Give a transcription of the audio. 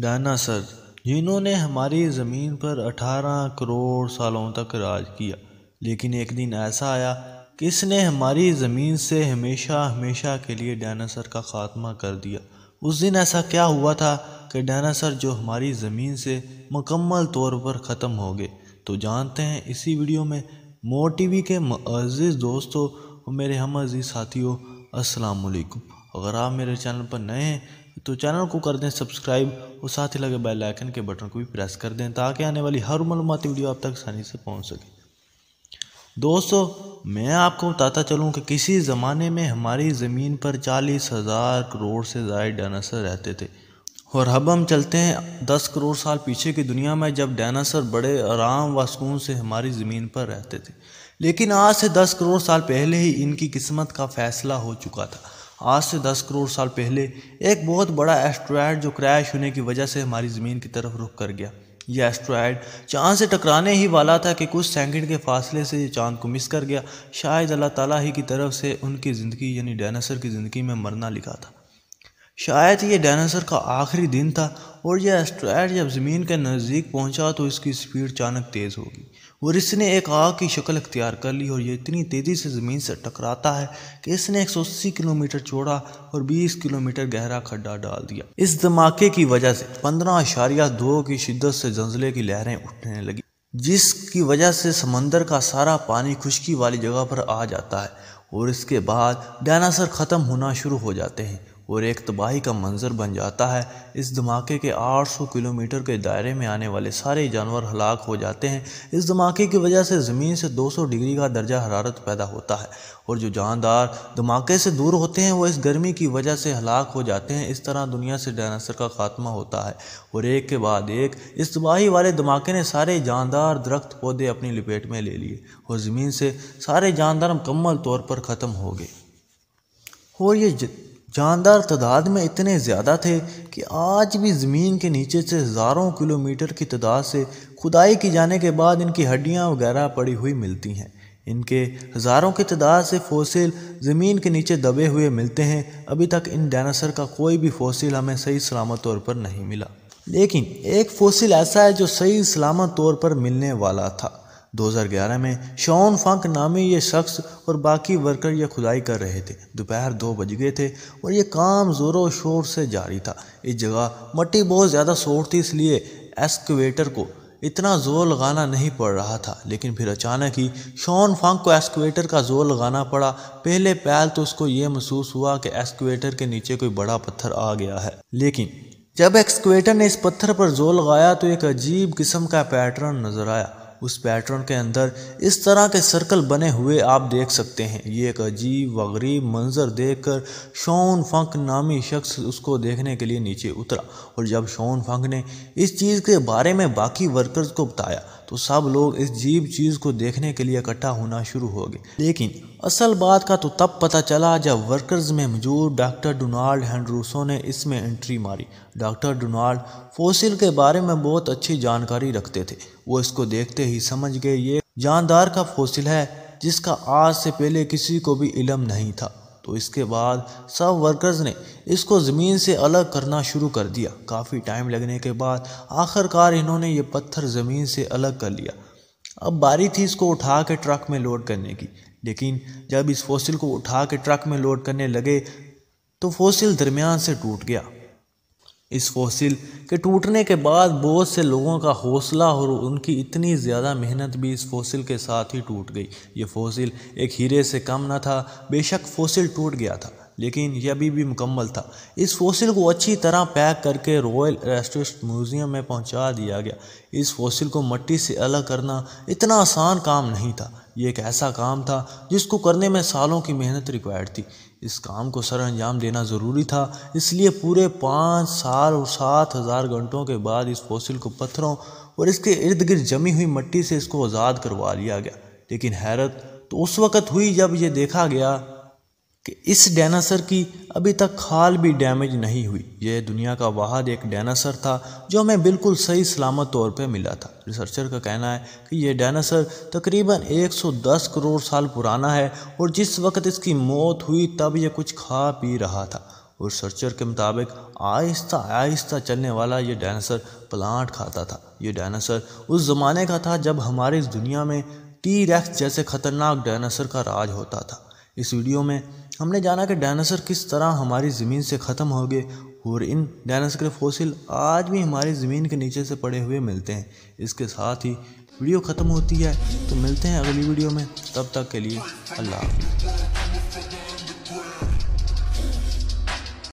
Dinosaur جنہوں نے ہماری زمین پر 18 کروڑ سالوں تک راج کیا، لیکن ایک دن ایسا آیا کہ اس نے ہماری زمین سے ہمیشہ کے لیے ڈائناسور کا خاتمہ کر دیا۔ اس دن ایسا کیا ہوا تھا کہ ڈائناسور جو ہماری زمین سے مکمل طور پر ختم ہو گئے؟ تو جانتے ہیں اسی ویڈیو میں۔ مور ٹی وی کے معزز دوستوں اور میرے ہم عزیز ساتھیوں، السلام علیکم۔ اگر آپ میرے چینل پر نئے ہیں تو چینل کو کر دیں سبسکرائب اور ساتھ ہی لگے بیل آئیکن کے بٹن کو بھی پریس کر دیں تاکہ آنے والی ہر معلوماتی ویڈیو آپ تک آسانی سے پہنچ سکے۔ دوستو، میں آپ کو بتاتا چلوں کہ کسی زمانے میں ہماری زمین پر 40,000 کروڑ سے زائد ڈائناسور رہتے تھے، اور اب ہم چلتے ہیں 10 کروڑ سال پیچھے کی دنیا میں، جب ڈائناسور بڑے آرام و سکون سے ہماری زمین پر رہتے تھے۔ لیکن آج سے 10 کروڑ سال پہلے ہی ان کی قسمت کا فیصلہ ہو چکا تھا۔ آج سے 10 کروڑ سال پہلے ایک بہت بڑا ایسٹرائیڈ جو کریش ہونے کی وجہ سے ہماری زمین کی طرف رخ کر گیا۔ یہ ایسٹرائیڈ چاند سے ٹکرانے ہی والا تھا کہ کچھ سیکنڈ کے فاصلے سے یہ چاند کو مس کر گیا۔ شاید اللہ تعالیٰ ہی کی طرف سے ان کی زندگی یعنی ڈائناسور کی زندگی میں مرنا لکھا تھا۔ شاید یہ ڈائناسور کا آخری دن تھا، اور یہ ایسٹرائیڈ جب زمین کے نزدیک پہنچا تو اس کی سپیڈ اچانک تیز ہوگی اور اس نے ایک آگ کی شکل اختیار کر لی، اور یہ اتنی تیزی سے زمین سے ٹکراتا ہے کہ اس نے 180 کلومیٹر چوڑا اور 20 کلومیٹر گہرا کھڈا ڈال دیا۔ اس دھماکے کی وجہ سے 15.2 کی شدت سے زلزلے کی لہریں اٹھنے لگی، جس کی وجہ سے سمندر کا سارا پانی خشکی والی جگہ پر آ جاتا ہے، اور اس کے بعد ڈائناسور ختم ہونا شروع ہو جاتے ہیں اور ایک تباہی کا منظر بن جاتا ہے۔ اس دھماکے کے 800 کلومیٹر کے دائرے میں آنے والے سارے جانور ہلاک ہو جاتے ہیں۔ اس دھماکے کی وجہ سے زمین سے 200 ڈگری کا درجہ حرارت پیدا ہوتا ہے، اور جو جاندار دھماکے سے دور ہوتے ہیں وہ اس گرمی کی وجہ سے ہلاک ہو جاتے ہیں۔ اس طرح دنیا سے ڈائناسور کا خاتمہ ہوتا ہے، اور ایک کے بعد ایک اس تباہی والے دھماکے نے سارے جاندار درخت پودے اپنی لپیٹ میں لے لیے، اور زمین سے سارے جاندار مکمل طور پر ختم ہو گئے۔ اور یہ جاندار تعداد میں اتنے زیادہ تھے کہ آج بھی زمین کے نیچے سے ہزاروں کلومیٹر کی تعداد سے کھدائی کی جانے کے بعد ان کی ہڈیاں وغیرہ پڑی ہوئی ملتی ہیں۔ ان کے ہزاروں کی تعداد سے فوسل زمین کے نیچے دبے ہوئے ملتے ہیں۔ ابھی تک ان ڈائناسور کا کوئی بھی فوسل ہمیں صحیح سلامت طور پر نہیں ملا، لیکن ایک فوسل ایسا ہے جو صحیح سلامت طور پر ملنے والا تھا۔ 2011 میں شون فنک نامی یہ شخص اور باقی ورکر یہ کھدائی کر رہے تھے۔ دوپہر 2 بج گئے تھے اور یہ کام زور و شور سے جاری تھا۔ اس جگہ مٹی بہت زیادہ سوٹ تھی، اس لیے ایکسکیویٹر کو اتنا زور لگانا نہیں پڑ رہا تھا، لیکن پھر اچانک ہی شون فنک کو ایکسکیویٹر کا زور لگانا پڑا۔ پہلے پہل تو اس کو یہ محسوس ہوا کہ ایکسکیویٹر کے نیچے کوئی بڑا پتھر آ گیا ہے، لیکن جب ایکسکیویٹر نے اس پتھر پر زور لگایا تو ایک عجیب قسم کا پیٹرن نظر آیا۔ اس پیٹرن کے اندر اس طرح کے سرکل بنے ہوئے آپ دیکھ سکتے ہیں۔ یہ ایک عجیب و غریب منظر دیکھ کر شون فنک نامی شخص اس کو دیکھنے کے لیے نیچے اترا، اور جب شون فنک نے اس چیز کے بارے میں باقی ورکرز کو بتایا تو سب لوگ اس عجیب چیز کو دیکھنے کے لیے اکٹھا ہونا شروع ہو گئے۔ لیکن اصل بات کا تو تب پتہ چلا جب ورکرز میں موجود ڈاکٹر ڈونالڈ ہینڈروسو نے اس میں انٹری ماری۔ ڈاکٹر ڈونالڈ فوسل کے بارے میں بہت اچھی جانکاری رکھتے تھے۔ وہ اس کو دیکھتے ہی سمجھ گئے یہ جاندار کا فوسل ہے جس کا آج سے پہلے کسی کو بھی علم نہیں تھا۔ تو اس کے بعد سب ورکرز نے اس کو زمین سے الگ کرنا شروع کر دیا۔ کافی ٹائم لگنے کے بعد آخر کار انہوں نے یہ پتھر زمین سے الگ کر لیا۔ اب باری تھی اس کو اٹھا کے ٹرک میں لوڈ کرنے کی، لیکن جب اس فوسل کو اٹھا کے ٹرک میں لوڈ کرنے لگے تو فوسل درمیان سے ٹوٹ گیا۔ اس فوسل کے ٹوٹنے کے بعد بہت سے لوگوں کا حوصلہ اور ان کی اتنی زیادہ محنت بھی اس فوسل کے ساتھ ہی ٹوٹ گئی۔ یہ فوسل ایک ہیرے سے کم نہ تھا۔ بے شک فوسل ٹوٹ گیا تھا، لیکن یہ ابھی بھی مکمل تھا۔ اس فوسل کو اچھی طرح پیک کر کے رائل ایسٹس میوزیم میں پہنچا دیا گیا۔ اس فوسل کو مٹی سے الگ کرنا اتنا آسان کام نہیں تھا۔ یہ ایک ایسا کام تھا جس کو کرنے میں سالوں کی محنت ریکوائرڈ تھی۔ اس کام کو سر انجام دینا ضروری تھا، اس لیے پورے 5 سال اور 7,000 گھنٹوں کے بعد اس فوسل کو پتھروں اور اس کے ارد گرد جمی ہوئی مٹی سے اس کو آزاد کروا لیا گیا۔ لیکن حیرت تو اس وقت ہوئی جب یہ دیکھا گیا کہ اس ڈائناسور کی ابھی تک کھال بھی ڈیمیج نہیں ہوئی۔ یہ دنیا کا واحد ایک ڈائناسور تھا جو ہمیں بالکل صحیح سلامت طور پہ ملا تھا۔ ریسرچر کا کہنا ہے کہ یہ ڈائناسور تقریباً 110 کروڑ سال پرانا ہے، اور جس وقت اس کی موت ہوئی تب یہ کچھ کھا پی رہا تھا، اور ریسرچر کے مطابق آہستہ آہستہ چلنے والا یہ ڈائناسور پلانٹ کھاتا تھا۔ یہ ڈائناسور اس زمانے کا تھا جب ہماری اس دنیا میں ٹی ریکس جیسے خطرناک ڈائناسور کا راج ہوتا تھا۔ اس ویڈیو میں ہم نے جانا کہ ڈائناسور کس طرح ہماری زمین سے ختم ہو گئے اور ان ڈائناسور کے فوسل آج بھی ہماری زمین کے نیچے سے پڑے ہوئے ملتے ہیں۔ اس کے ساتھ ہی ویڈیو ختم ہوتی ہے، تو ملتے ہیں اگلی ویڈیو میں، تب تک کے لیے اللہ حافظ۔